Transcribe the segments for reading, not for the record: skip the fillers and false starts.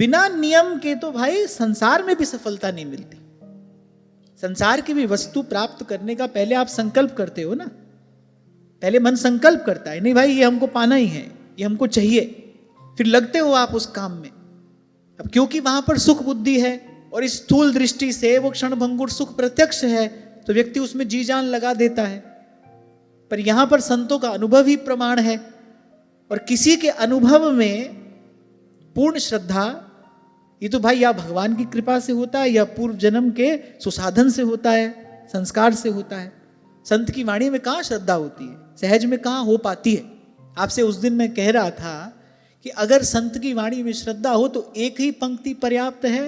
बिना नियम के तो भाई संसार में भी सफलता नहीं मिलती। संसार की भी वस्तु प्राप्त करने का पहले आप संकल्प करते हो ना, पहले मन संकल्प करता है, नहीं भाई ये हमको पाना ही है, ये हमको चाहिए, फिर लगते हो आप उस काम में। अब क्योंकि वहां पर सुख बुद्धि है और इस स्थूल दृष्टि से वो क्षणभंगुर सुख प्रत्यक्ष है, तो व्यक्ति उसमें जी जान लगा देता है। पर यहां पर संतों का अनुभव ही प्रमाण है, और किसी के अनुभव में पूर्ण श्रद्धा, ये तो भाई या भगवान की कृपा से होता है या पूर्व जन्म के सुसाधन से होता है, संस्कार से होता है। संत की वाणी में कहाँ श्रद्धा होती है, सहज में कहाँ हो पाती है। आपसे उस दिन मैं कह रहा था कि अगर संत की वाणी में श्रद्धा हो तो एक ही पंक्ति पर्याप्त है।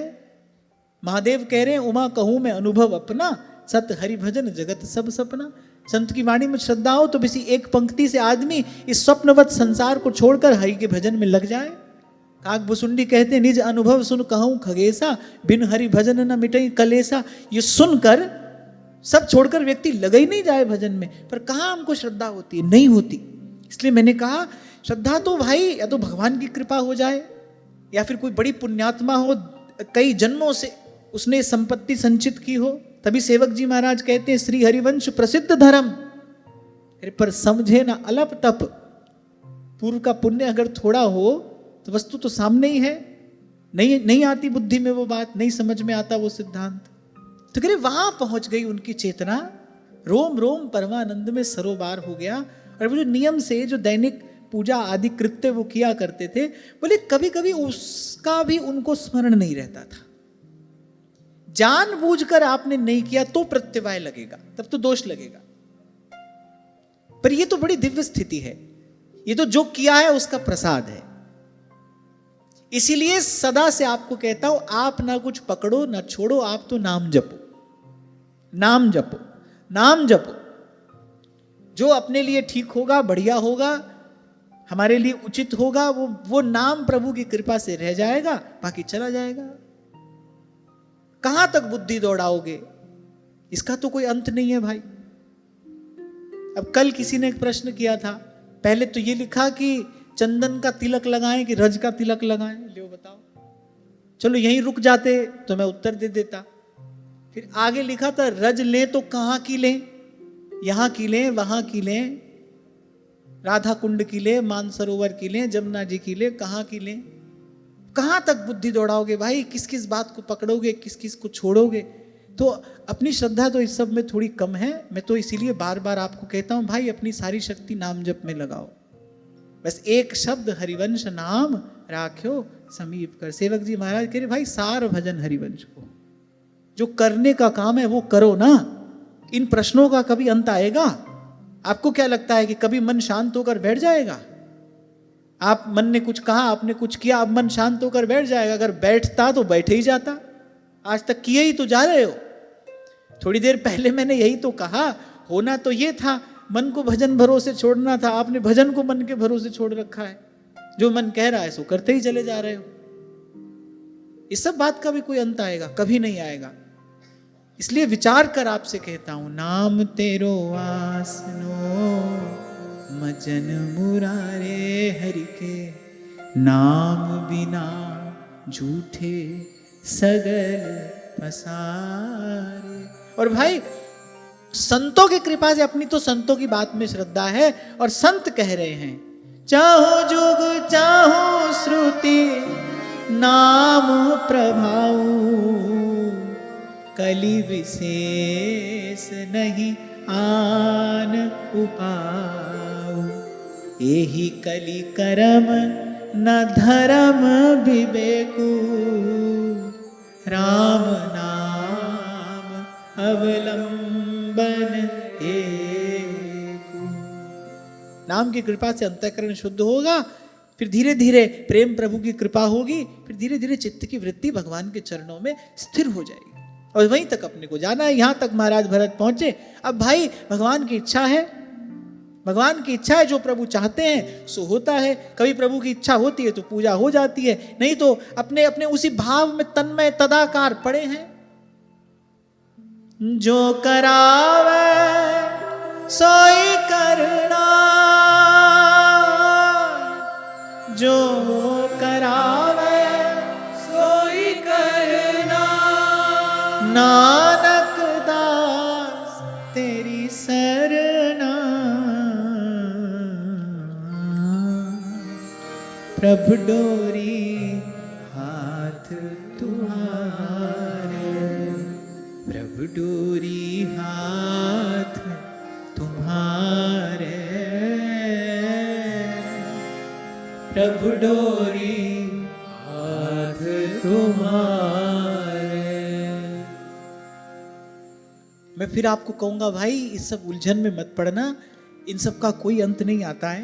महादेव कह रहे हैं, उमा कहूं मैं अनुभव अपना, सत हरि भजन जगत सब सपना। संत की वाणी में श्रद्धा हो तो किसी एक पंक्ति से आदमी इस स्वप्नवत संसार को छोड़कर हरि के भजन में लग जाए। काक भुसुंडी कहते हैं, निज अनुभव सुन कहूं खगेसा, बिन हरि भजन न मिटई कलेसा। ये सुनकर सब छोड़कर व्यक्ति लगा ही नहीं जाए भजन में, पर कहाँ हमको श्रद्धा होती है, नहीं होती। इसलिए मैंने कहा श्रद्धा तो भाई या तो भगवान की कृपा हो जाए, या फिर कोई बड़ी पुण्यात्मा हो, कई जन्मों से उसने संपत्ति संचित की हो। तभी सेवक जी महाराज कहते हैं, श्री हरिवंश प्रसिद्ध धर्म, पर समझे ना अलप तप। पूर्व का पुण्य अगर थोड़ा हो तो वस्तु तो सामने ही है, नहीं आती बुद्धि में वो बात, नहीं समझ में आता वो सिद्धांत। तो कह रहे वहां पहुंच गई उनकी चेतना, रोम रोम परमानंद में सरोबार हो गया। और वो जो नियम से जो दैनिक पूजा आदि कृत्य वो किया करते थे, बोले कभी कभी उसका भी उनको स्मरण नहीं रहता था। जानबूझकर आपने नहीं किया तो प्रत्यवाय लगेगा, तब तो दोष लगेगा। पर ये तो बड़ी दिव्य स्थिति है, ये तो जो किया है उसका प्रसाद है। इसीलिए सदा से आपको कहता हूं, आप ना कुछ पकड़ो ना छोड़ो, आप तो नाम जपो, नाम जपो, नाम जपो। जो अपने लिए ठीक होगा, बढ़िया होगा, हमारे लिए उचित होगा, वो नाम प्रभु की कृपा से रह जाएगा, बाकी चला जाएगा। कहां तक बुद्धि दौड़ाओगे, इसका तो कोई अंत नहीं है भाई। अब कल किसी ने एक प्रश्न किया था, पहले तो ये लिखा कि चंदन का तिलक लगाएं कि रज का तिलक लगाएं, लो बताओ। चलो यहीं रुक जाते तो मैं उत्तर दे देता। फिर आगे लिखा था रज लें तो कहां की लें, यहां की लें, वहां की लें, राधा कुंड की लें, मानसरोवर की लें, जमुना जी की लें, कहां की लें। कहां तक बुद्धि दौड़ाओगे भाई, किस किस बात को पकड़ोगे, किस किस को छोड़ोगे। तो अपनी श्रद्धा तो इस सब में थोड़ी कम है। मैं तो इसीलिए बार बार आपको कहता हूं भाई, अपनी सारी शक्ति नाम जप में लगाओ। बस एक शब्द हरिवंश नाम राख्यो समीप कर। सेवक जी महाराज कह रहे भाई सार भजन हरिवंश को, जो करने का काम है वो करो ना। इन प्रश्नों का कभी अंत आएगा? आपको क्या लगता है कि कभी मन शांत होकर बैठ जाएगा? आप मन ने कुछ कहा, आपने कुछ किया, अब मन शांत होकर बैठ जाएगा? अगर बैठता तो बैठे ही जाता। आज तक किए ही तो जा रहे हो। थोड़ी देर पहले मैंने यही तो कहा, होना तो ये था, मन को भजन भरोसे छोड़ना था, आपने भजन को मन के भरोसे छोड़ रखा है। जो मन कह रहा है सो करते ही चले जा रहे हो। इस सब बात का भी कोई अंत आएगा? कभी नहीं आएगा। इसलिए विचार कर आपसे कहता हूं, नाम तेरो आसनो मजन मुरारे हरि के, नाम बिना झूठे सगल पसारे। और भाई संतों की कृपा से, अपनी तो संतों की बात में श्रद्धा है, और संत कह रहे हैं चाहो जुग चाहो श्रुति नाम प्रभाऊ, कलि विशेष नहीं आन उपाऊ, एही कलि करम न धर्म विवेकु, राम नाम अवलंबन एकु। नाम की कृपा से अंतःकरण शुद्ध होगा, फिर धीरे धीरे प्रेम प्रभु की कृपा होगी, फिर धीरे धीरे चित्त की वृत्ति भगवान के चरणों में स्थिर हो जाएगी, और वहीं तक अपने को जाना है। यहां तक महाराज भरत पहुंचे। अब भाई भगवान की इच्छा है, भगवान की इच्छा है, जो प्रभु चाहते हैं सो होता है। कभी प्रभु की इच्छा होती है तो पूजा हो जाती है, नहीं तो अपने अपने उसी भाव में तन्मय तदाकार पड़े हैं। जो करावे सोई करना, जो करावे नानक दास तेरी सरना, प्रभु डोरी हाथ तुम्हारे, प्रभु डोरी हाथ तुम्हारे, प्रभु डोरी हाथ तुम्हारे। मैं फिर आपको कहूंगा भाई, इस सब उलझन में मत पड़ना, इन सब का कोई अंत नहीं आता है।